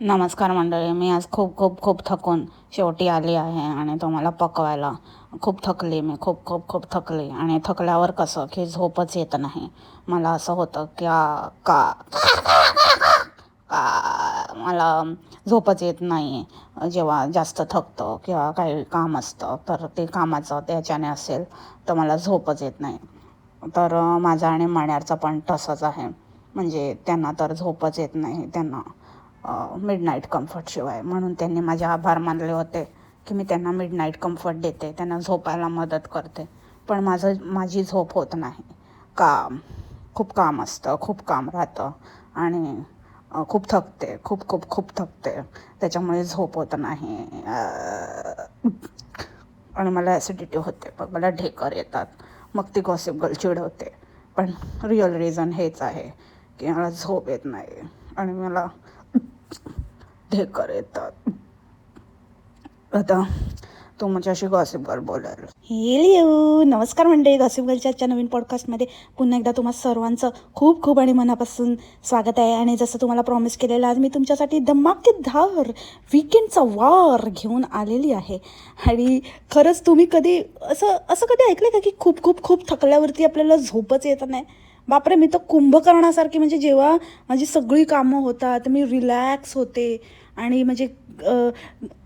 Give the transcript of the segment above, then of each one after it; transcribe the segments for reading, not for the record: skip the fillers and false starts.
नमस्कार मंडळी. मी आज खूप खूप खूप थकून शेवटी आली आहे आणि तुम्हाला पकवायला. खूप थकली मी, खूप खूप खूप थकली. आणि थकल्यावर कसं की झोपच येत नाही. मला असं होतं की का मला झोपच येत नाही. जेव्हा जास्त थकतं किंवा काही काम असतं तर ते कामाचं त्याच्याने असेल तर मला झोपच येत नाही. तर माझा आणि मण्यारचा पण तसंच आहे. म्हणजे त्यांना तर झोपच येत नाही. त्यांना मिडनाईट कम्फर्टशिवाय. म्हणून त्यांनी माझे आभार मानले होते की मी त्यांना मिडनाईट कम्फर्ट देते, त्यांना झोपायला मदत करते. पण माझी झोप होत नाही. काम, खूप काम असतं, खूप काम राहतं आणि खूप थकते, खूप खूप खूप थकते. त्याच्यामुळे झोप होत नाही. आणि मला ॲसिडिटी होते, मग मला ढेकर येतात. मग ती गॉसिप गर्ल चिडवते. पण रिअल रिझन हेच आहे की मला झोप येत नाही आणि मला ढेकर येतात. आता तू माझ्याशी गॉसिप गर्ल बोलाल. हेलिओ नमस्कार मंडळी. गॉसिप गर्लच्या आजच्या नवीन पॉडकास्टमध्ये पुन्हा एकदा तुम्हा सर्वांचं खूप खूप आणि मनापासून स्वागत आहे. आणि जसं तुम्हाला प्रॉमिस केलेलं, आज मी तुमच्यासाठी धमाकेदार वीकेंडचा वार घेऊन आलेली आहे. आणि खरंच तुम्ही कधी असं असं कधी ऐकलं का की खूप खूप खूप थकल्यावरती आपल्याला झोपच येत नाही? बापरे, मी तर कुंभकर्णासारखी, म्हणजे जेव्हा माझी सगळी कामं होतात मी रिलॅक्स होते. आणि म्हणजे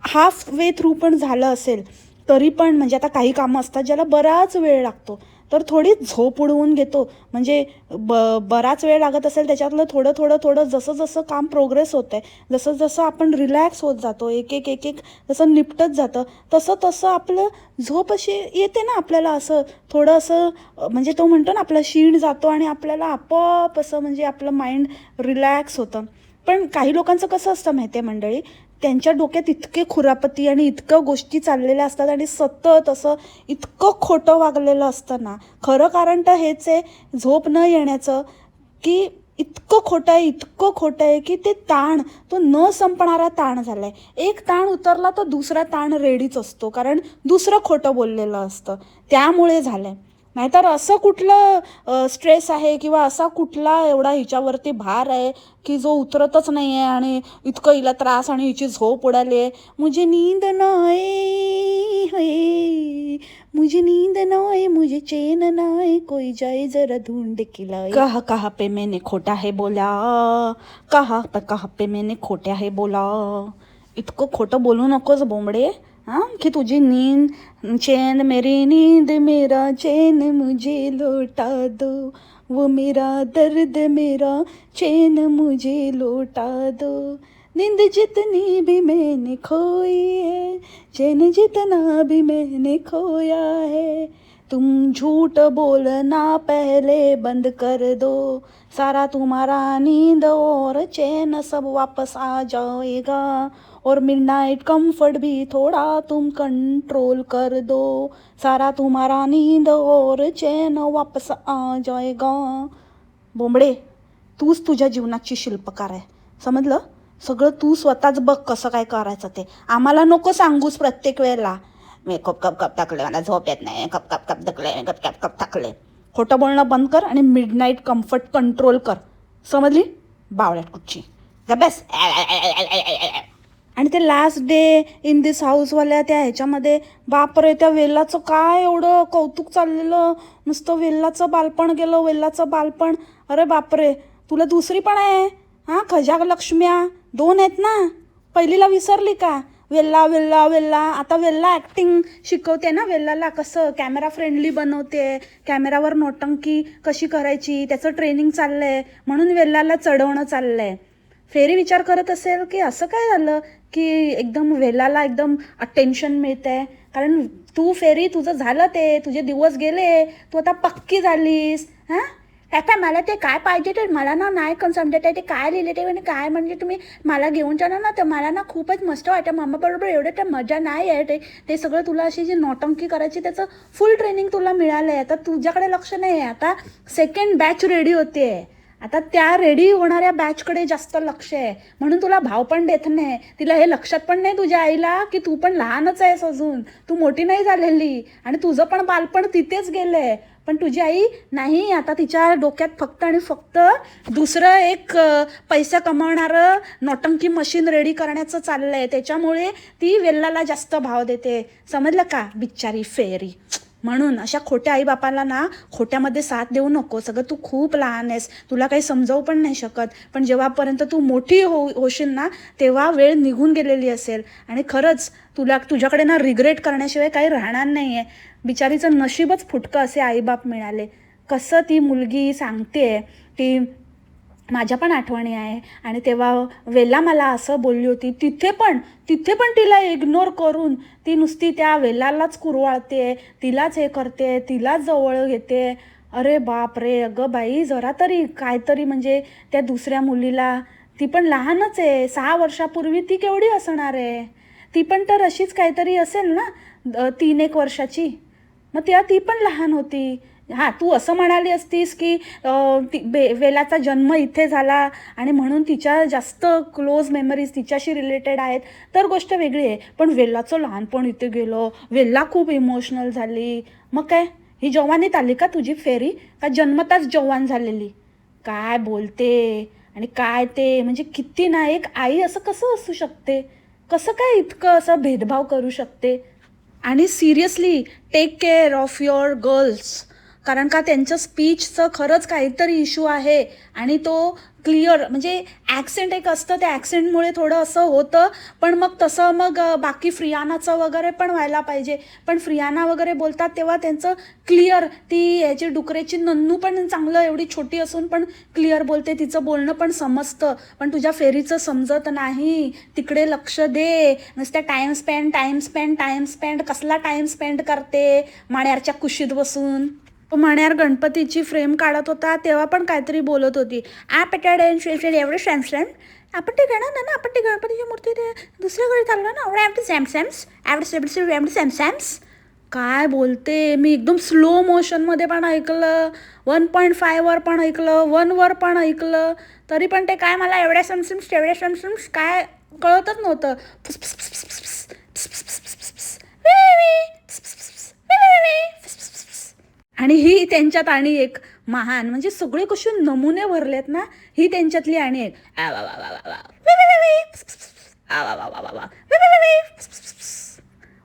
हाफ वे थ्रू पण झालं असेल तरी पण, म्हणजे आता काही कामं असतात ज्याला बराच वेळ लागतो, तर थोडी झोप उडवून घेतो. म्हणजे बराच वेळ लागत असेल त्याच्यातलं थोडं थोडं थोडं जसं जसं काम प्रोग्रेस होतं आहे, जसं जसं आपण रिलॅक्स होत जातो, एक एक एक एक जसं निपटत जातं, तसं तसं आपलं झोप अशी येते ना आपल्याला. असं थोडं असं म्हणजे तो म्हणतो ना, आपला शीण जातो आणि आपल्याला आपोआप असं म्हणजे आपलं माइंड रिलॅक्स होतं. पण काही लोकांचं कसं असतं माहिती आहे मंडळी, त्यांच्या डोक्यात इतके खुरापती आणि इतकं गोष्टी चाललेल्या असतात आणि सतत असं इतकं खोटं वागलेलं असतं ना. खरं कारण तर हेच आहे झोप न येण्याचं, की इतकं खोटं आहे, इतकं खोटं आहे की ते ताण, तो न संपणारा ताण झाला आहे. एक ताण उतरला तर दुसरा ताण रेडीच असतो, कारण दुसरं खोटं बोललेलं असतं, त्यामुळे झालं आहे. नाहीतर असं कुठलं स्ट्रेस आहे किंवा असा कुठला एवढा हिच्यावरती भार आहे की जो उतरतच नाही आहे आणि इतकं हिला त्रास आणि हिची झोप उडाली आहे. मुझे नींद नाही है, मुझे नींद नाही, मुझे चैन नाही, कोई जाए जरा ढूंढ के लाए. कहा कहा पे मैंने खोटा है बोला, कहा पे मैंने खोट्या है बोला. इतकं खोटं बोलू नकोस बोंबडे. हां, की तुझी नींद चैन, मेरी नींद मेरा चैन मुझे लौटा दो, वो मेरा दर्द मेरा चैन मुझे लौटा दो. नींद जितनी भी मैंने खोई है, चैन जितना भी मैंने खोया है, तुम झूठ बोलना पहले बंद कर दो, सारा तुम्हारा नींद और चैन सब वापस आ जाएगा, और मिडनाइट कंफर्ट भी थोड़ा तुम कंट्रोल कर दो, सारा तुम्हारा नींद और चैन वापस आ जाएगा. बोंबडे, तूच तुझ्या जीवनाची शिल्पकार आहे, समजलं? सगळं तू स्वतःच बघ कसं काय करायचं ते. आम्हाला नको सांगूस प्रत्येक वेळेला. मी खूप कप कप थकले, मला झोप येत नाही, कप कप कप थकले, कप कप कप थकले. खोटं बोलणं बंद कर आणि मिडनाईट कम्फर्ट कंट्रोल कर, समजली? बावळ्यात कुठची ग बस. आणि ते लास्ट डे इन दिस हाऊसवाल्या त्या ह्याच्यामध्ये, बापरे, त्या वेल्लाचं काय एवढं कौतुक चाललेलं. नुसतं वेल्लाचं बालपण गेलं, वेल्लाचं बालपण. अरे बापरे, तुला दुसरी पण आहे. हां, खजाग लक्ष्म्या 2 आहेत ना. पहिलीला विसरली का? वेल्ला वेल्ला वेल्ला. आता वेल्ला ॲक्टिंग शिकवते ना वेल्लाला, कसं कॅमेरा फ्रेंडली बनवते, कॅमेरावर नोटंकी कशी करायची त्याचं ट्रेनिंग चाललं आहे, म्हणून वेल्लाला चढवणं चाललं आहे. फेरी विचार करत असेल की असं काय झालं की एकदम वेलाला एकदम अटेन्शन मिळतं आहे. कारण तू फेरी, तुझं झालं, ते तुझे दिवस गेले, तू आता पक्की झालीस. हां, काय मला ते काय पाहिजे ते मला ना नाही समजत आहे. ते काय लिहिले ते, म्हणजे काय, म्हणजे तुम्ही मला घेऊन जाणार ना, तर मला ना खूपच मस्त वाटतं. मामाबरोबर एवढं तर मजा नाही आहे. ते सगळं तुला अशी जी नौटंकी करायची त्याचं फुल ट्रेनिंग तुला मिळालं आहे. आता तुझ्याकडे लक्ष नाही आहे. आता सेकंड बॅच रेडी होते आहे. आता त्या रेडी होणाऱ्या बॅचकडे जास्त लक्ष आहे, म्हणून तुला भाव पण देत नाही. तिला हे लक्षात पण नाही तुझ्या आईला की तू पण लहानच आहेस अजून, तू मोठी नाही झालेली आणि तुझं पण बालपण तिथेच गेलंय. पण तुझी आई नाही, आता तिच्या डोक्यात फक्त आणि फक्त दुसरं एक पैसा कमावणारं नौटंकी मशीन रेडी करण्याचं चाललं आहे. त्याच्यामुळे ती वेल्लाला जास्त भाव देते. समजलं का, बिचारी फेरी. म्हणून अशा खोट्या आईबापाला ना खोट्यामध्ये साथ देऊ नको. सगळं तू खूप लहान आहेस, तुला काही समजावू पण नाही शकत. पण जेव्हापर्यंत तू मोठी होशील ना तेव्हा वेळ निघून गेलेली असेल आणि खरंच तुझ्याकडे ना रिग्रेट करण्याशिवाय काही राहणार नाही आहे. बिचारीचं नशीबच फुटकं असे आईबाप मिळाले. कसं ती मुलगी सांगते की माझ्या पण आठवणी आहे आणि तेव्हा वेला मला असं बोलली होती. तिथे पण तिला इग्नोर करून ती नुसती त्या वेलालाच कुरवाळते, तिलाच हे करते, तिलाच जवळ घेते. अरे बाप रे, अगं बाई जरा तरी काहीतरी म्हणजे त्या दुसऱ्या मुलीला, ती पण लहानच आहे, 6 वर्षापूर्वी ती केवढी असणार आहे. ती पण तर अशीच काहीतरी असेल ना, 3-1 वर्षाची. मग तेव्हा ती पण लहान होती. हां, तू असं म्हणाली असतीस की वेलाचा जन्म इथे झाला आणि म्हणून तिच्या जास्त क्लोज मेमरीज तिच्याशी रिलेटेड आहेत तर गोष्ट वेगळी आहे. पण वेलाचं लहानपण इथे गेलं, वेला खूप इमोशनल झाली. मग काय, ही जवानीत आली का तुझी फेरी, का जन्मताच जवान झालेली? काय बोलते आणि काय ते, म्हणजे किती ना, एक आई असं कसं असू शकते, कसं काय इतकं असं भेदभाव करू शकते. आणि seriously take care of your girls, कारण का त्यांचं स्पीचचं खरंच काहीतरी इश्यू आहे आणि तो क्लिअर म्हणजे ॲक्सेंट एक असतं, त्या ॲक्सेंटमुळे थोडं असं होतं. पण मग तसं मग बाकी फ्रियानाचं वगैरे पण व्हायला पाहिजे. पण फ्रियाना वगैरे बोलतात तेव्हा त्यांचं क्लिअर, ती याची डुकरेची नन्नू पण चांगलं एवढी छोटी असून पण क्लिअर बोलते, तिचं बोलणं पण समजतं. पण तुझ्या फेरीचं समजत नाही. तिकडे लक्ष दे. नुसत्या टाईम स्पेंड कसला टाईम स्पेंड करते माण्यारच्या कुशीत बसून. माण्यार गणपतीची फ्रेम काढत होता तेव्हा पण काहीतरी बोलत होती. एवढे सॅमसॅम आपण ते घेणार ना, आपण ते गणपतीची मूर्ती ते दुसऱ्या घरी चाललं ना, एवढे सॅमसॅम्स काय बोलते. मी एकदम स्लो मोशनमध्ये पण ऐकलं, 1.5 पण ऐकलं, 1 पण ऐकलं, तरी पण ते काय मला एवढ्या सॅमसॅम्स काय कळतच नव्हतं. आणि ही त्यांच्यात आणि एक महान, म्हणजे सगळे कसे नमुने भरलेत ना, ही त्यांच्यातली आणि एक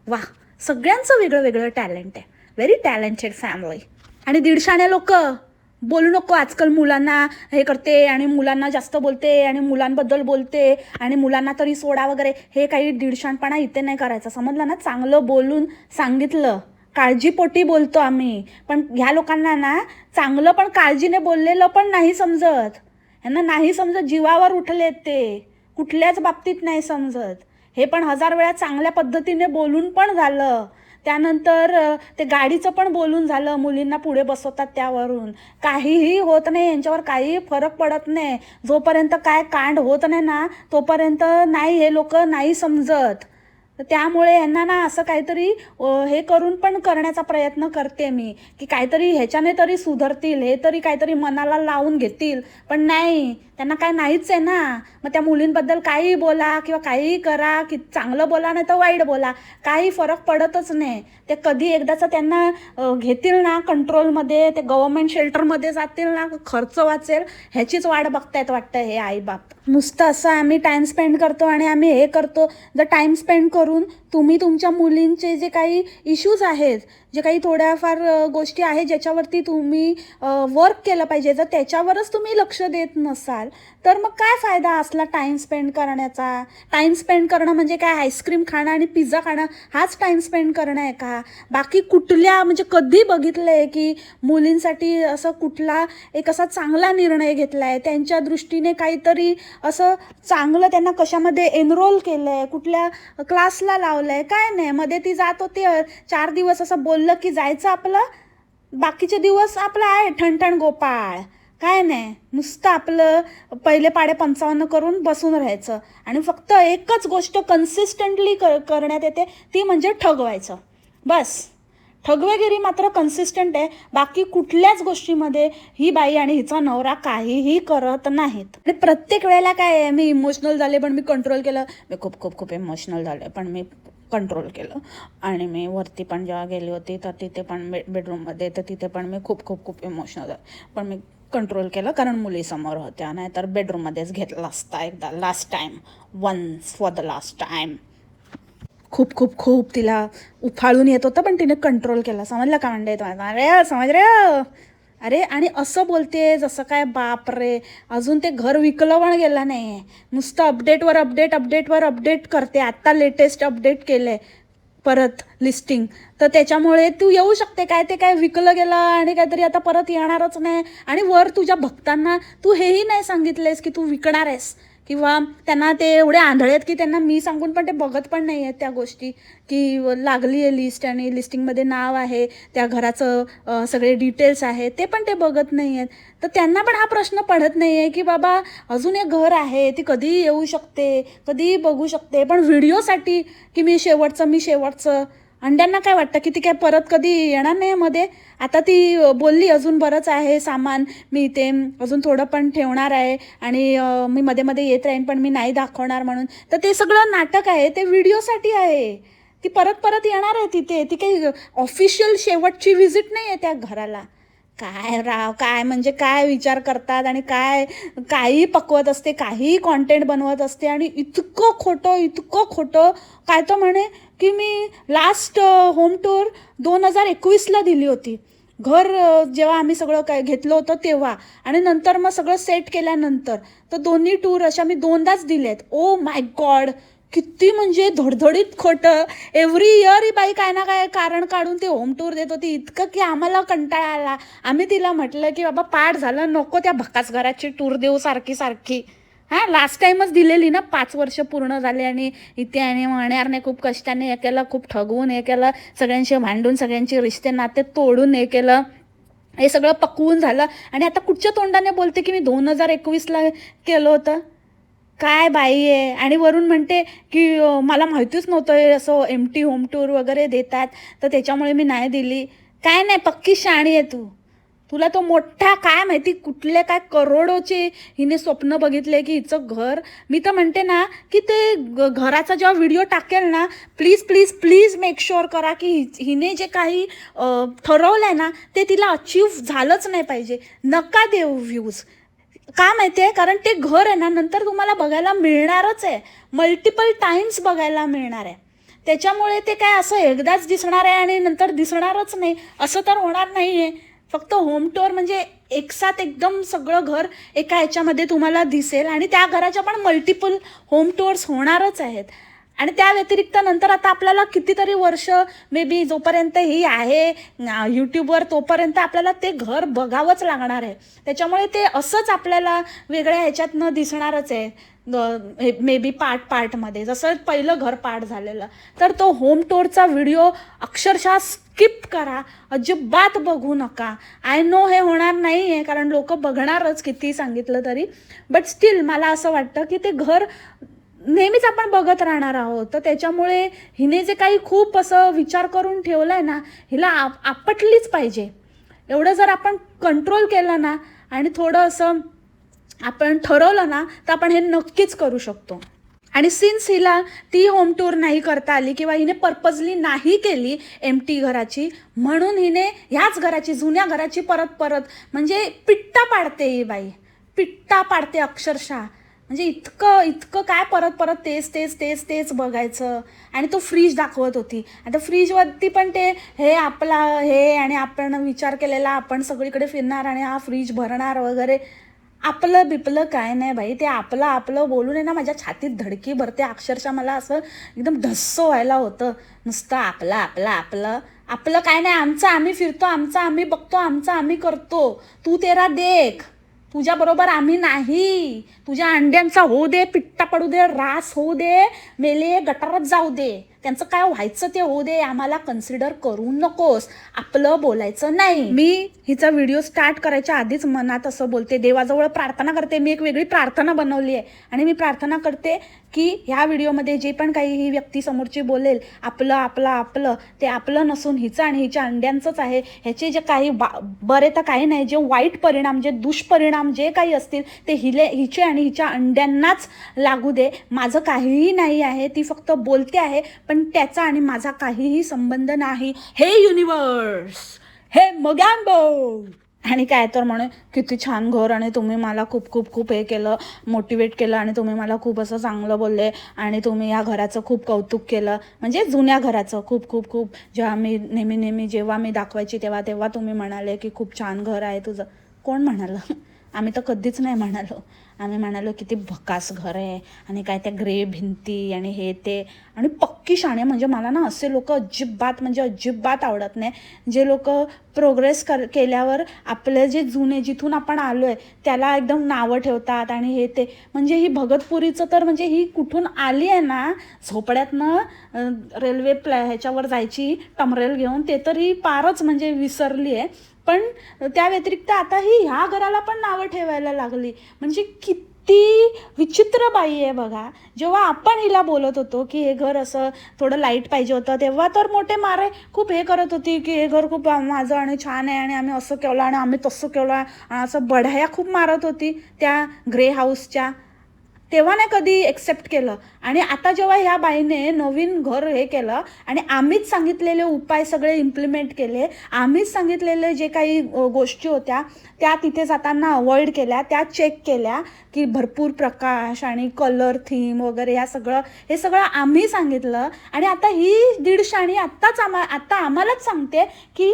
वा. सगळ्यांचं वेगळं वेगळं टॅलेंट आहे. Very talented family. आणि दीडशाने लोक बोलू नको. आजकाल मुलांना हे करते आणि मुलांना जास्त बोलते आणि मुलांबद्दल बोलते आणि मुलांना तरी सोडा वगैरे, हे काही दीडशाणपणा इथे नाही करायचा, समजलं ना. चांगलं बोलून सांगितलं, काळजीपोटी बोलतो आम्ही. पण ह्या लोकांना ना चांगलं पण काळजीने बोललेलं पण नाही समजत. ह्यांना नाही समजत, जीवावर उठलेत ते, कुठल्याच बाबतीत नाही समजत. हे पण 1000 वेळा चांगल्या पद्धतीने बोलून पण झालं, त्यानंतर ते गाडीचं पण बोलून झालं, मुलींना पुढे बसवतात त्यावरून. काहीही होत नाही यांच्यावर, काही फरक पडत नाही. जोपर्यंत काय कांड होत नाही ना तोपर्यंत नाही हे लोक नाही समजत. त्यामुळे यांना ना असं काहीतरी हे करून पण करण्याचा प्रयत्न करते मी, की काहीतरी ह्याच्याने तरी सुधरतील, हे तरी काहीतरी मनाला लावून घेतील. पण नाही, त्यांना काय नाहीच आहे ना. मग त्या मुलींबद्दल काही बोला किंवा काहीही करा, की चांगलं बोला नाही तर वाईट बोला, काही फरक पडतच नाही. ते कधी एकदाचं त्यांना घेतील ना कंट्रोलमध्ये, ते गव्हर्नमेंट शेल्टरमध्ये जातील ना, खर्च वाचेल, ह्याचीच वाट बघतायत वाटतं हे आईबाप. नुसतं असं आम्ही टाईम स्पेंड करतो आणि आम्ही हे करतो. जर टाईम स्पेंड करून तुम्ही तुमच्या मुलींचे जे काही इश्यूज आहेत, जे काही थोड्याफार गोष्टी आहेत ज्याच्यावरती तुम्ही वर्क केलं पाहिजे, जर त्याच्यावरच तुम्ही लक्ष देत नसाल तर मग काय फायदा असला टाईम स्पेंड करण्याचा. टाईम स्पेंड करणं म्हणजे काय, आईस्क्रीम खाणं आणि पिझ्झा खाणं हाच टाईम स्पेंड करणं आहे का? बाकी कुठल्या, म्हणजे कधी बघितलं आहे की मुलींसाठी असं कुठला एक असा चांगला निर्णय घेतला आहे, त्यांच्या दृष्टीने काहीतरी असं चांगलं त्यांना कशामध्ये एनरोल केलं आहे, कुठल्या क्लासला लावलं आहे? काय नाही. मध्ये ती जात होती, 4 दिवस असं बोललं की जायचं आपलं, बाकीचे दिवस आपलं आहे ठणठण गोपाळ. काय नाही, नुसतं आपलं पहिले पाडे 55 करून बसून राहायचं आणि फक्त एकच गोष्ट कन्सिस्टंटली करण्यात येते, ती म्हणजे ठगवायचं. बस, ठगवेगिरी मात्र कन्सिस्टंट आहे. बाकी कुठल्याच गोष्टीमध्ये ही बाई आणि हिचा नवरा काहीही करत नाहीत. आणि प्रत्येक वेळेला काय आहे, मी इमोशनल झाले पण मी कंट्रोल केलं. मी खूप खूप खूप इमोशनल झाले पण मी कंट्रोल केलं. आणि मी वरती पण जेव्हा गेली होती तर तिथे पण बेडरूममध्ये तर तिथे पण मी खूप खूप खूप इमोशनल झाले पण मी कंट्रोल केलं, कारण मुलीसमोर होत्या. नाहीतर बेडरूममध्येच घेतला असता एकदा, last time, once for the last time. खूप खूप खूप तिला उफाळून येत होतं पण तिने कंट्रोल केला. समजलं का म्हणते? अरे समज रे. अरे आणि असं बोलते जसं काय बाप रे, अजून ते घर विकलं पण गेलं नाही, नुसतं अपडेटवर अपडेट अपडेटवर अपडेट करते. आत्ता लेटेस्ट अपडेट केलं आहे परत लिस्टिंग, तर त्याच्यामुळे तू येऊ शकते काय, ते काय विकलं गेलं आणि काहीतरी आता परत येणारच नाही. आणि वर तुझ्या भक्तांना तू हेही नाही सांगितलेस की तू विकणार आहेस, किंवा त्यांना ते एवढे आंधळे आहेत की त्यांना मी सांगून पण ते बघत पण नाही आहेत त्या गोष्टी, की लागली आहे लिस्ट आणि लिस्टिंगमध्ये नाव आहे, त्या घराचं सगळे डिटेल्स आहे ते पण ते बघत नाही आहेत. तर त्यांना पण हा प्रश्न पडत नाही आहे की बाबा अजून एक घर आहे, ती कधीही येऊ शकते, कधीही बघू शकते. पण व्हिडिओसाठी की मी शेवटचं अंड्यांना काय वाटतं की ती काय परत कधी येणार नाही मध्ये. आता ती बोलली अजून बरंच आहे सामान, मी इथे अजून थोडं पण ठेवणार आहे आणि मी मध्ये मध्ये येत राहीन पण मी नाही दाखवणार म्हणून. तर ते सगळं नाटक आहे, ते व्हिडिओसाठी आहे. ती परत परत येणार आहे तिथे, ती काही ऑफिशियल शेवटची व्हिजिट नाही आहे त्या घराला. काय राव, काय म्हणजे काय विचार करतात आणि काय काही पकवत असते, काही कॉन्टेंट बनवत असते आणि इतकं खोटं. काय तर म्हणे की मी लास्ट होम टूर 2021ला दिली होती. घर जेव्हा आम्ही सगळं काय घेतलं होतं तेव्हा, आणि नंतर मग सगळं सेट केल्यानंतर, तर दोन्ही टूर अशा मी 2दाच दिलेत. ओ माय गॉड, किती म्हणजे धडधडीत खोटं. एव्हरी इयर ही बाई काय ना काय कारण काढून ते होम टूर देत होती, इतकं की आम्हाला कंटाळा आला. आम्ही तिला म्हटलं की बाबा पाठ झालं, नको त्या भकास घराची टूर देऊ सारखी. हां, लास्ट टाईमच दिलेली ना, 5 वर्ष पूर्ण झाले आणि इथे आणि म्हणणारने खूप कष्टाने हे केलं, खूप ठगवून हे केलं, सगळ्यांशी भांडून सगळ्यांचे रिश्ते नाते तोडून हे केलं, हे सगळं पकवून झालं. आणि आता कुठच्या तोंडाने बोलते की मी 2021ला केलं होतं. काय बाई आहे. आणि वरून म्हणते की मला माहितीच नव्हतं हे असं एमटी होम टूर वगैरे देतात, तर त्याच्यामुळे मी नाही दिली. काय नाही, पक्की शाणी आहे तू. तुला तो मोठा काय माहिती कुठले काय करोडोचे हिने स्वप्न बघितले की हिचं घर. मी तर म्हणते ना की ते घराचा जेव्हा व्हिडिओ टाकेल ना, प्लीज मेक शुअर करा की हिने जे काही ठरवलं आहे ना ते तिला अचीव झालंच नाही पाहिजे. नका देऊ व्ह्यूज. का माहिती आहे, कारण ते घर आहे ना नंतर तुम्हाला बघायला मिळणारच आहे, मल्टिपल टाइम्स बघायला मिळणार आहे. त्याच्यामुळे ते काय असं एकदाच दिसणार आहे आणि नंतर दिसणारच नाही असं तर होणार नाही आहे. फक्त होम टूर म्हणजे एकसाथ एकदम सगळं घर एका ह्याच्यामध्ये तुम्हाला दिसेल, आणि त्या घराच्या पण मल्टिपल होम टूर्स होणारच आहेत. आणि त्या व्यतिरिक्त नंतर आता आपल्याला कितीतरी वर्ष मे बी जोपर्यंत ही आहे यूट्यूबवर तोपर्यंत आपल्याला ते घर बघावंच लागणार आहे. त्याच्यामुळे ते असंच आपल्याला वेगळ्या ह्याच्यातनं दिसणारच आहे, मे बी पार्टमध्ये जसं पहिलं घर पार्ट झालेलं. तर तो होम टूरचा व्हिडिओ अक्षरशः स्किप करा, अजिबात बघू नका. आय नो हे होणार नाही आहे कारण लोक बघणारच किती सांगितलं तरी, बट स्टील मला असं वाटतं की ते घर नेहमीच आपण बघत राहणार आहोत. तर त्याच्यामुळे हिने जे काही खूप असं विचार करून ठेवलं आहे ना, हिला आपटलीच पाहिजे. एवढं जर आपण कंट्रोल केलं ना आणि थोडं असं आपण ठरवलं ना, तर आपण हे नक्कीच करू शकतो. आणि सिन्स हिला ती होम टूर नाही करता आली किंवा हिने पर्पजली नाही केली एमटी घराची, म्हणून हिने ह्याच घराची, जुन्या घराची परत म्हणजे पिट्टा पाडते ही बाई, पिट्टा पाडते अक्षरशः. म्हणजे इतकं काय परत तेच बघायचं. आणि तो फ्रीज दाखवत होती. आता फ्रीजवरती पण ते हे आपला हे आणि आपण विचार केलेला, आपण सगळीकडे फिरणार आणि हा फ्रीज भरणार वगैरे. आपलं बिपलं काय नाही बाई, ते आपलं बोलून आहे ना माझ्या छातीत धडकी भरते अक्षरशः. मला असं एकदम धस्सं व्हायला होतं. नुसतं आपलं काय नाही, आमचं आम्ही फिरतो, आमचं आम्ही बघतो, आमचं आम्ही करतो, तू तेरा देख. तुझ्याबरोबर आम्ही नाही. तुझ्या अंड्यांचा होऊ दे, पिट्टा पडू दे, रास होऊ दे, मेले गटारात जाऊ दे, त्यांचं काय व्हायचं ते होऊ दे, आम्हाला कन्सिडर करू नकोस, आपलं बोलायचं नाही. मी हिचा व्हिडिओ स्टार्ट करायच्या आधीच मनात असं बोलते, देवाजवळ प्रार्थना करते. मी एक वेगळी प्रार्थना बनवली आहे आणि मी प्रार्थना करते की ह्या व्हिडिओमध्ये जे पण काही ही व्यक्ती समोरची बोलेल आपलं आपलं आपलं ते आपलं नसून हिचं आणि हिच्या अंड्यांचंच आहे. ह्याचे जे काही बरे तर काही नाही, जे वाईट परिणाम जे दुष्परिणाम जे काही असतील ते हिचे आणि हिच्या अंड्यांनाच लागू दे. माझं काहीही नाही आहे, ती फक्त बोलते आहे, पण त्याचा आणि माझा काहीही संबंध नाही. हे युनिवर्स, हे मोगॅम्बो. आणि काय तर म्हणे किती छान घर आणि तुम्ही मला खूप खूप खूप हे केलं, मोटिवेट केलं आणि तुम्ही मला खूप असं चांगलं बोलले आणि तुम्ही या घराचं खूप कौतुक केलं. म्हणजे जुन्या घराचं खूप खूप खूप जेव्हा मी नेहमी जेव्हा मी दाखवायची तेव्हा तुम्ही म्हणाले की खूप छान घर आहे तुझं. कोण म्हणालं? आम्ही तर कधीच नाही म्हणालो. आम्ही म्हणालो किती भकास घर आहे आणि काय त्या ग्रे भिंती आणि हे ते आणि पक्की शाणे. म्हणजे मला ना असे लोक अजिबात आवडत नाही, जे लोक प्रोग्रेस केल्यावर आपले जे जुने जिथून आपण आलो आहे त्याला एकदम नावं ठेवतात आणि हे ते. म्हणजे ही भगतपुरीचं तर म्हणजे ही कुठून आली आहे ना, झोपड्यातनं रेल्वे ह्याच्यावर जायची टमरेल घेऊन, ते तरी पारच म्हणजे विसरली आहे. पण त्या व्यतिरिक्त आता ही ह्या घराला पण नावं ठेवायला लागली. म्हणजे किती विचित्र बाई आहे बघा. जेव्हा आपण हिला बोलत होतो की हे घर असं थोडं लाईट पाहिजे होतं, तेव्हा तर मोठे मारे खूप हे करत होती की हे घर खूप माझं आणि छान आहे आणि आम्ही असं केलं आणि आम्ही तसं केलं आणि असं बढाया खूप मारत होती त्या ग्रे हाऊसच्या. तेव्हा नाही कधी एक्सेप्ट केलं. आणि आता जेव्हा ह्या बाईने नवीन घर हे केलं आणि आम्हीच सांगितलेले उपाय सगळे इम्प्लिमेंट केले, आम्हीच सांगितलेले जे काही गोष्टी होत्या त्या तिथे जाताना अवॉइड केल्या, त्या चेक केल्या की भरपूर प्रकाश आणि कलर थीम वगैरे हे सगळं आम्ही सांगितलं. आणि आता ही दीडशाणी आता आम्हालाच सांगते की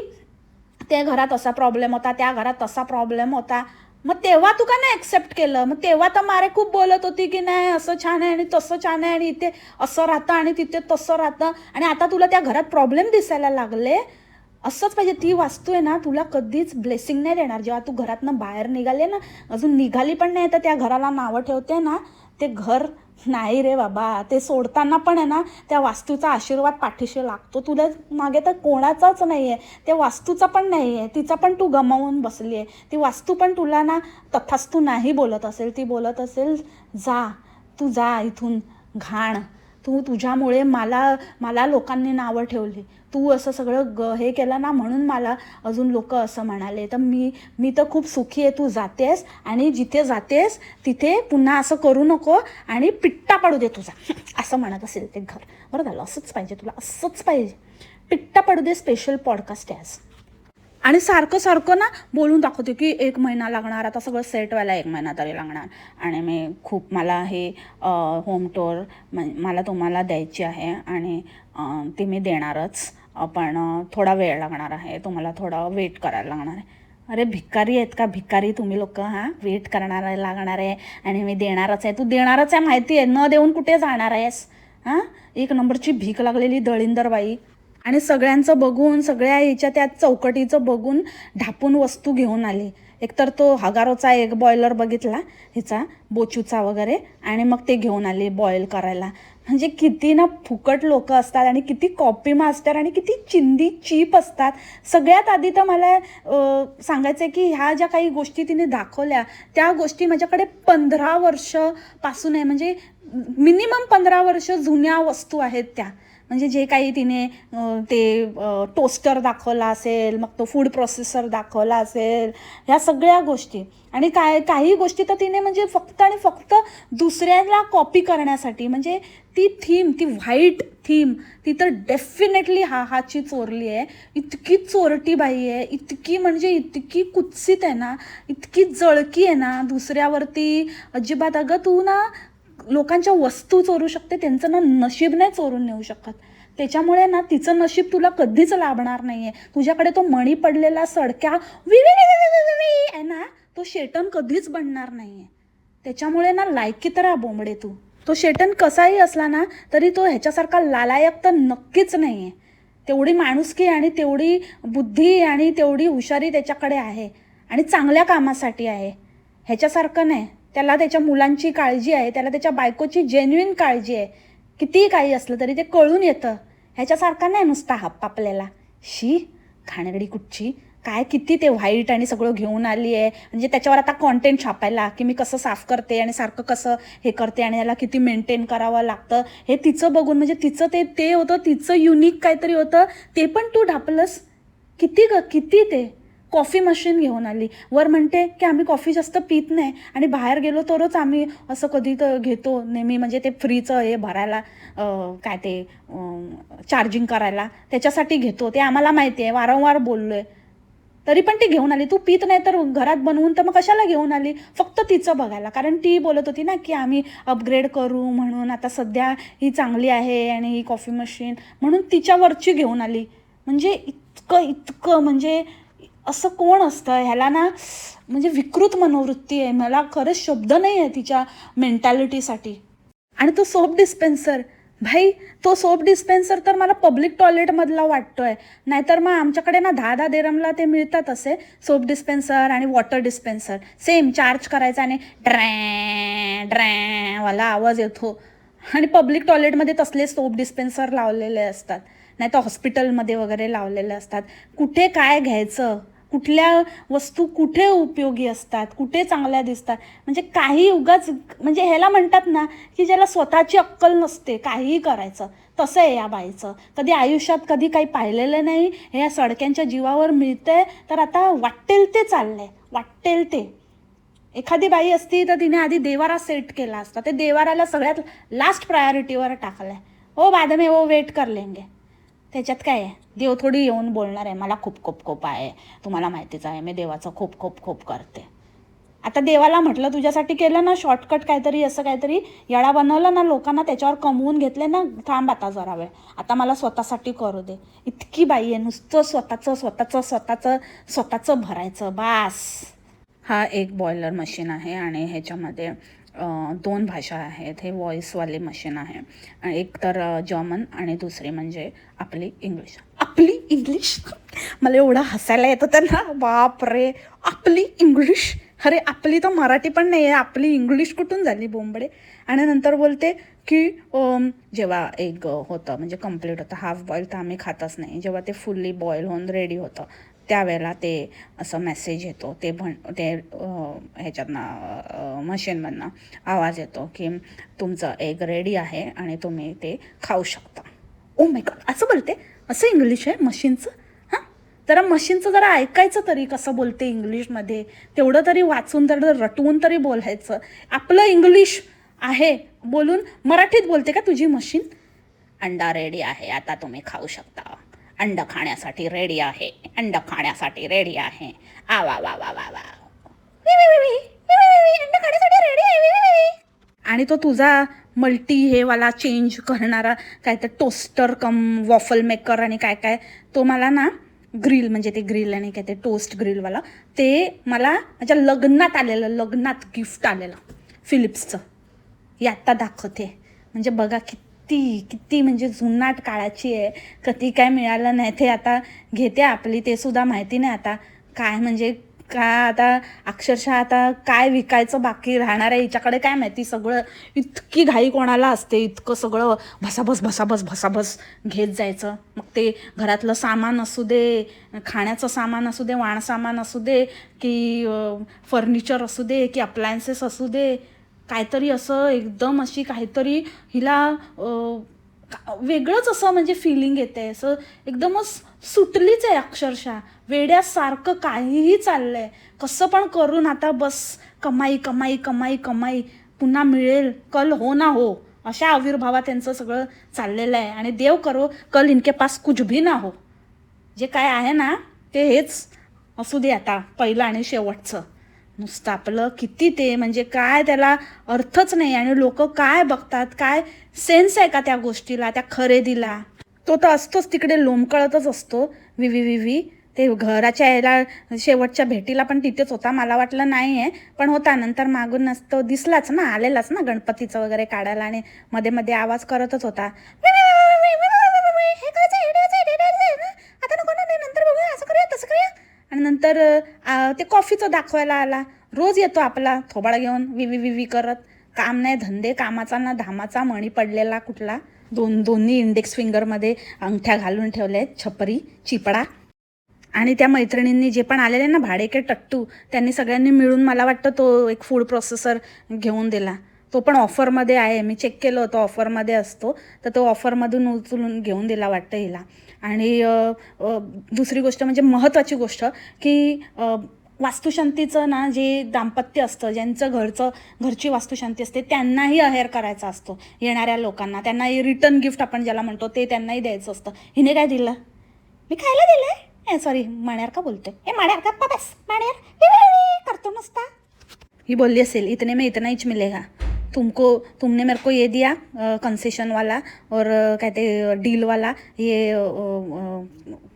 त्या घरात असा प्रॉब्लेम होता, त्या घरात तसा प्रॉब्लेम होता. मग तेव्हा तू का नाही एक्सेप्ट केलं? मग तेव्हा तर मारे खूप बोलत होती की नाही असं छान आहे आणि तसं छान आहे आणि इथे असं राहतं आणि तिथे तसं राहतं. आणि आता तुला त्या घरात प्रॉब्लेम दिसायला लागले. असंच पाहिजे. ती वास्तू आहे ना तुला कधीच ब्लेसिंग नाही देणार. जेव्हा तू घरातनं बाहेर निघाले ना, अजून निघाली पण नाही तर त्या घराला नावं ठेवते ना, ते घर नाही रे बाबा. ते सोडताना पण आहे ना त्या वास्तूचा आशीर्वाद पाठीशी लागतो. तुला मागे तर कोणाचाच नाही आहे, त्या वास्तूचा पण नाही आहे. तिचा पण तू गमावून बसली आहे. ती वास्तू पण तुला ना तथास्तू नाही बोलत असेल. ती बोलत असेल तू जा इथून घाण. तुझ्यामुळे मला लोकांनी नावं ठेवली. तू असं सगळं हे केलं ना, म्हणून मला अजून लोक असं म्हणाले. तर मी तर खूप सुखी आहे. तू जातेस आणि जिथे जातेस तिथे पुन्हा असं करू नको आणि पिट्टा पडू दे तुझा, असं म्हणत असेल ते घर. बरं झालं, असंच पाहिजे तुला, असंच पाहिजे. पिट्टा पडू दे स्पेशल पॉडकास्ट आहे आज. आणि सारखं ना बोलून दाखवते की 1 महिना लागणार, आता सगळं सेट व्हायला 1 महिना तरी लागणार. आणि मला हे होम टूर मला तुम्हाला द्यायची आहे आणि ती मी देणारच, पण थोडा वेळ लागणार आहे. तुम्हाला थोडा वेट करायला लागणार आहे. अरे भिकारी आहेत का भिकारी तुम्ही लोक? वेट लागणार आहे आणि मी देणारच आहे. तू देणारच आहे माहिती आहे, न देऊन कुठे जाणार आहेस? 1 नंबरची भीक लागलेली दळिंदर बाई. आणि सगळ्यांचं बघून, सगळ्या हिच्या त्या चौकटीचं बघून ढापून वस्तू घेऊन आली. एकतर तो हगारोचा एक बॉयलर बघितला हिचा, बोचूचा वगैरे, आणि मग ते घेऊन आली बॉईल करायला. म्हणजे किती ना फुकट लोक असतात आणि किती कॉपी मास्टर आणि किती चिंदी चीप असतात. सगळ्यात आधी तर मला सांगायचं आहे की ह्या ज्या काही गोष्टी तिने दाखवल्या त्या गोष्टी माझ्याकडे 15 वर्षापासून आहे. म्हणजे मिनिमम 15 वर्ष जुन्या वस्तू आहेत त्या. म्हणजे जे काही तिने ते टोस्टर दाखवला असेल, मग तो फूड प्रोसेसर दाखवला असेल, ह्या सगळ्या गोष्टी. आणि काही गोष्टी तर तिने म्हणजे फक्त आणि फक्त दुसऱ्याला कॉपी करण्यासाठी, म्हणजे ती थीम, ती व्हाईट थीम, ती तर डेफिनेटली हाची चोरली आहे. इतकी चोरटी बाई आहे, इतकी कुत्सित आहे ना, इतकी जळकी आहे ना दुसऱ्यावरती अजिबात. अगं तू ना लोकांच्या वस्तू चोरू शकते, त्यांचं ना नशीब नाही चोरून नेऊ शकत. त्याच्यामुळे ना तिचं नशीब तुला कधीच लाभणार नाही आहे. तुझ्याकडे तो मणी पडलेला सडक्या आहे ना, तो शेटन कधीच बनणार नाही आहे. त्याच्यामुळे ना लायकी तर बोंबडे तू. तो शेटन कसाही असला ना तरी तो ह्याच्यासारखा लालायक तर नक्कीच नाही आहे. तेवढी माणुसकी आणि तेवढी बुद्धी आणि तेवढी हुशारी त्याच्याकडे आहे आणि चांगल्या कामासाठी आहे. ह्याच्यासारखं नाही. त्याला त्याच्या मुलांची काळजी आहे, त्याला त्याच्या बायकोची जेन्युइन काळजी आहे. कितीही काही असलं तरी ते कळून येतं. ह्याच्यासारखा नाही नुसता हप्पा आपल्याला. शी घाणेरडी कुठची. काय किती ते व्हाईट आणि सगळं घेऊन आली आहे, म्हणजे त्याच्यावर आता कॉन्टेंट छापायला की मी कसं साफ करते आणि सारखं कसं हे करते आणि याला किती मेंटेन करावं लागतं, हे तिचं बघून म्हणजे तिचं ते ते होतं, तिचं युनिक काहीतरी होतं, ते पण तू ढापलंस. किती ते कॉफी मशीन घेऊन आली, वर म्हणते की आम्ही कॉफी जास्त पित नाही आणि बाहेर गेलो तरच आम्ही असं कधी तर घेतो नेहमी, म्हणजे ते फ्रीचं हे भरायला काय ते चार्जिंग करायला त्याच्यासाठी घेतो, ते आम्हाला माहिती आहे, वारंवार बोललो आहे, तरी पण ती घेऊन आली. तू पित नाही तर घरात बनवून तर मग कशाला घेऊन आली, फक्त तिचं बघायला, कारण ती बोलत होती ना की आम्ही अपग्रेड करू म्हणून, आता सध्या ही चांगली आहे आणि ही कॉफी मशीन म्हणून तिच्यावरची घेऊन आली. म्हणजे इतकं म्हणजे असं कोण असतं ह्याला ना, म्हणजे विकृत मनोवृत्ती आहे, मला खरंच शब्द नाही आहे तिच्या मेंटॅलिटीसाठी. आणि तो सोप डिस्पेन्सर, भाई तो सोप डिस्पेन्सर तर मला पब्लिक टॉयलेटमधला वाटतोय, नाहीतर मग आमच्याकडे ना 10-10 dirhamला ते मिळतात असे सोप डिस्पेन्सर आणि वॉटर डिस्पेन्सर, सेम चार्ज करायचा आणि ड्रॅ ड्रॅवाला आवाज येतो. आणि पब्लिक टॉयलेटमध्ये तसले सोप डिस्पेन्सर लावलेले असतात, नाही तर हॉस्पिटलमध्ये वगैरे लावलेले असतात. कुठे काय घ्यायचं, कुठल्या वस्तू कुठे उपयोगी असतात, कुठे चांगल्या दिसतात, म्हणजे काही उगाच, म्हणजे ह्याला म्हणतात ना की ज्याला स्वतःची अक्कल नसते काहीही करायचं, तसं आहे या बाईचं. कधी आयुष्यात कधी काही पाहिलेलं नाही, हे या सडक्यांच्या जीवावर मिळतंय तर आता वाटेल ते चाललंय, वाटेल ते. एखादी बाई असती तर तिने आधी देवारा सेट केला असता, ते देवाराला सगळ्यात लास्ट प्रायोरिटीवर टाकलंय. हो बाद में वो वेट कर लेंगे, त्याच्यात काय आहे, देव थोडी येऊन बोलणार आहे मला खूप खूप खूप आहे, तुम्हाला माहितीच आहे मी देवाचं खूप खूप खूप करते. आता देवाला म्हटलं तुझ्यासाठी केलं ना शॉर्टकट काहीतरी, असं काहीतरी येळा बनवला ना लोकांना, त्याच्यावर कमवून घेतले ना, थांब आता जरा वेळ, आता मला स्वतःसाठी करू दे. इतकी बाई आहे, नुसतं स्वतःचं स्वतःचं स्वतःचं स्वतःचं भरायचं बास. हा एक बॉयलर मशीन आहे आणि ह्याच्यामध्ये 2 भाषा आहेत. हे व्हॉईसवाले मशीन आहे, एक तर जर्मन आणि दुसरी म्हणजे आपली इंग्लिश. आपली इंग्लिश मला एवढं हसायला येतं त्यांना, बाप रे, आपली इंग्लिश, अरे आपली तर मराठी पण नाही आहे, आपली इंग्लिश कुठून झाली बोंबडे. आणि नंतर बोलते की जेव्हा एग होतं म्हणजे कम्प्लीट होतं, हाफ बॉईल तर आम्ही खातच नाही, जेव्हा ते फुल्ली बॉईल होऊन रेडी होतं त्यावेळेला ते असं मेसेज येतो, ते ह्याच्यातनं मशीनमधनं आवाज येतो की तुमचं एग रेडी आहे आणि तुम्ही ते खाऊ शकता. ओ माय गॉड, असं बोलते, असं इंग्लिश आहे मशीनचं. हां, जरा मशीनचं जरा ऐकायचं तरी कसं बोलते इंग्लिशमध्ये, तेवढं तरी वाचून तर रटवून तरी बोलायचं. आपलं इंग्लिश आहे बोलून मराठीत बोलते का तुझी मशीन? अंडा रेडी आहे, आता तुम्ही खाऊ शकता, अंड खाण्यासाठी रेडी आहे, अंड खाण्यासाठी रेडी आहे, आ वा वा वा वा वा, अंड खाण्यासाठी रेडी आहे. आणि तो तुझा मल्टी हेवाला चेंज करणारा काय तर टोस्टर कम वॉफल मेकर आणि काय काय, तो मला ना ग्रिल, म्हणजे ते ग्रिल आणि काय ते टोस्ट ग्रिलवाला, ते मला माझ्या लग्नात आलेलं, लग्नात गिफ्ट आलेलं फिलिप्सचं, हे आत्ता दाखवते. म्हणजे बघा किती किती म्हणजे जुनाट काळाची आहे, कधी काय मिळालं नाही ते आता घेते आपली, ते सुद्धा माहिती नाही आता काय, म्हणजे काय आता अक्षरशः आता काय विकायचं बाकी राहणार आहे हिच्याकडे काय माहिती. सगळं इतकी घाई कोणाला असते, इतकं सगळं भसाभस घेत जायचं. मग ते घरातलं सामान असू दे, खाण्याचं सामान असू दे, वाणसामान असू दे, की फर्निचर असू दे, की अप्लायन्सेस असू दे, काहीतरी असं एकदम अशी काहीतरी हिला वेगळंच असं म्हणजे फिलिंग येते, असं एकदमच सुटलीच आहे अक्षरशः, वेड्यासारखं काहीही चाललंय, कसं पण करून आता बस कमाई कमाई कमाई कमाई, पुन्हा मिळेल कल हो ना हो, अशा आविर्भावात त्यांचं सगळं चाललेलं आहे. आणि देव करो कल इनके पास कुछ भी ना हो, जे काय आहे ना ते हेच असू दे आता, पहिलं आणि शेवटचं. नुसतं आपलं किती ते म्हणजे काय त्याला अर्थच नाही, आणि लोक काय बघतात, काय सेन्स आहे का त्या गोष्टीला, त्या खरेदीला. तो तर असतोच तिकडे लोंबकळतच असतो, विवी ते घराच्या यायला शेवटच्या भेटीला पण तिथेच होता, मला वाटलं नाही आहे पण होता, नंतर मागून नसतो दिसलाच ना, आलेलाच ना गणपतीचं वगैरे काढायला, आणि मध्ये मध्ये आवाज करतच होता, आता नको ना, नंतर बघूया, असं करूया तसं करूया. आणि नंतर ते कॉफीचं दाखवायला आला, रोज येतो आपला थोबाड घेऊन विवी करत, काम नाही धंदे, कामाचा ना धामाचा, मणी पडलेला कुठला, दोन्ही इंडेक्स फिंगरमध्ये अंगठ्या घालून ठेवले, छपरी चिपडा. आणि त्या मैत्रिणींनी जे पण आलेले ना भाडेके टट्टू, त्यांनी सगळ्यांनी मिळून मला वाटतं तो एक फूड प्रोसेसर घेऊन दिला. तो पण ऑफरमध्ये आहे, मी चेक केलं होतं ऑफरमध्ये असतो, तर तो ऑफरमधून उचलून घेऊन दिला वाटतं हिला. आणि दुसरी गोष्ट म्हणजे महत्त्वाची गोष्ट की वास्तुशांतीचं ना जे दाम्पत्य असतं, ज्यांचं घरची वास्तुशांती असते, त्यांनाही अहेर करायचा असतो येणाऱ्या लोकांना. त्यांनाही रिटर्न गिफ्ट आपण ज्याला म्हणतो ते त्यांनाही द्यायचं असतं. हिने काय दिलं? मी खायला दिलंय. सॉरी, माण्यार का बोलते? हे माण्यार का बस माण्यार करतो नुसता. ही बोलली असेल, इतने में इतना ही मिलेगा तुमने मेरे को ये दिया कंसेशन वाला और कहते डील वाला ये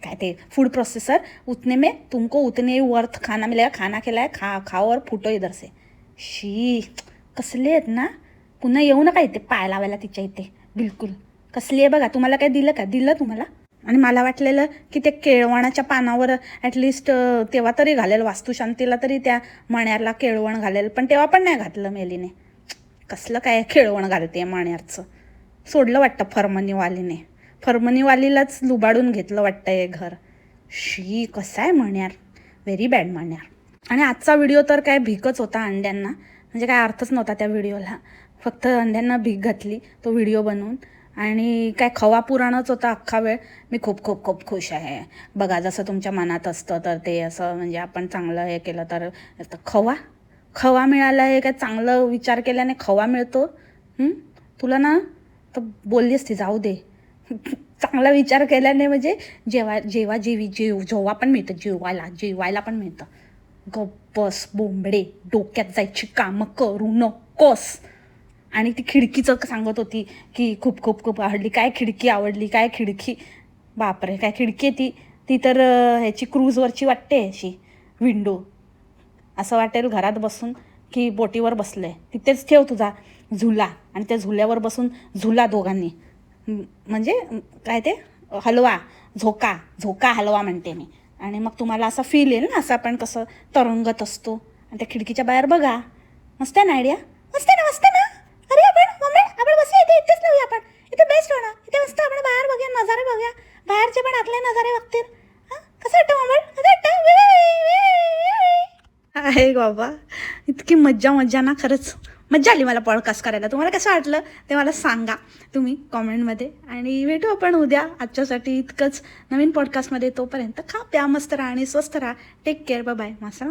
कहते फूड प्रोसेसर, उतने में तुमको उतने वर्थ खाना मिलेगा. खाना खिलाय, खाओ और फुटो इधर से. शी, कसले आहेत ना. पुन्हा येऊ नका इथे पाय लावायला तिच्या इथे. बिलकुल कसली आहे बघा. तुम्हाला काय दिलं का? दिलं तुम्हाला? आणि मला वाटलेलं की ते केळवणाच्या पानावर ॲटलिस्ट तेव्हा तरी घालेल, वास्तुशांतीला तरी त्या मण्यारला केळवण घालेल, पण तेव्हा पण नाही घातलं मेलीने. कसलं काय केळवण घालते मण्यारचं. सोडलं वाटतं फर्मनीवालीलाच लुबाडून घेतलं वाटतं हे घर. शी, कसं आहे मण्यार. Very bad मण्यार. आणि आजचा व्हिडिओ तर काय भीकच होता अंड्यांना, म्हणजे काय अर्थच नव्हता त्या व्हिडिओला. फक्त अंड्यांना भीक घातली तो व्हिडिओ बनवून. आणि काय खवा पुराणच होता अख्खा वेळ. मी खूप खूप खूप खुश आहे बघा. जसं तुमच्या मनात असतं तर ते असं म्हणजे आपण चांगलं हे केलं तर खवा मिळाला आहे. काय चांगलं विचार केल्याने खवा मिळतो? तुला ना तर बोलली असती जाऊ दे. चांगला विचार केल्याने म्हणजे जेव्हा पण मिळतं, जेवायला पण मिळतं. गप्पस बोंबडे, डोक्यात जायची कामं करू नकोस. आणि ती खिडकीचं सांगत होती की खूप खूप खूप आवडली. काय खिडकी? बापरे, काय खिडकी आहे ती तर ह्याची क्रूजवरची वाटते, अशी विंडो. असं वाटेल घरात बसून की बोटीवर बसले. तिथेच ठेव तुझा झुला आणि त्या झुल्यावर बसून झुला दोघांनी. म्हणजे काय ते हलवा, झोका हलवा म्हणते मी. आणि मग तुम्हाला असं फील येईल ना, असं आपण कसं तरंगत असतो. आणि त्या खिडकीच्या बाहेर बघा. मस्त आहे ना आयडिया? मस्त ना. अरे आपण बसूया इथेच लावूया आपण. इथे बेस्ट होणार. इथे मस्त आपण बाहेर बघूया, नजारे बघूया. बाहेरचे पण आतले नजारे बघतील. कसं वाटतं मम्मी? कसं वाटतं? आहे बाबा, इतकी मज्जा ना. खरंच मज्जा आली मला पॉडकास्ट करायला. तुम्हाला कसं वाटलं ते मला सांगा तुम्ही कॉमेंटमध्ये. आणि भेटू आपण उद्या. आजच्यासाठी इतकंच नवीन पॉडकास्टमध्ये. तोपर्यंत खा प्या, मस्त राहा आणि स्वस्त राहा. Take care. बाय. मासा.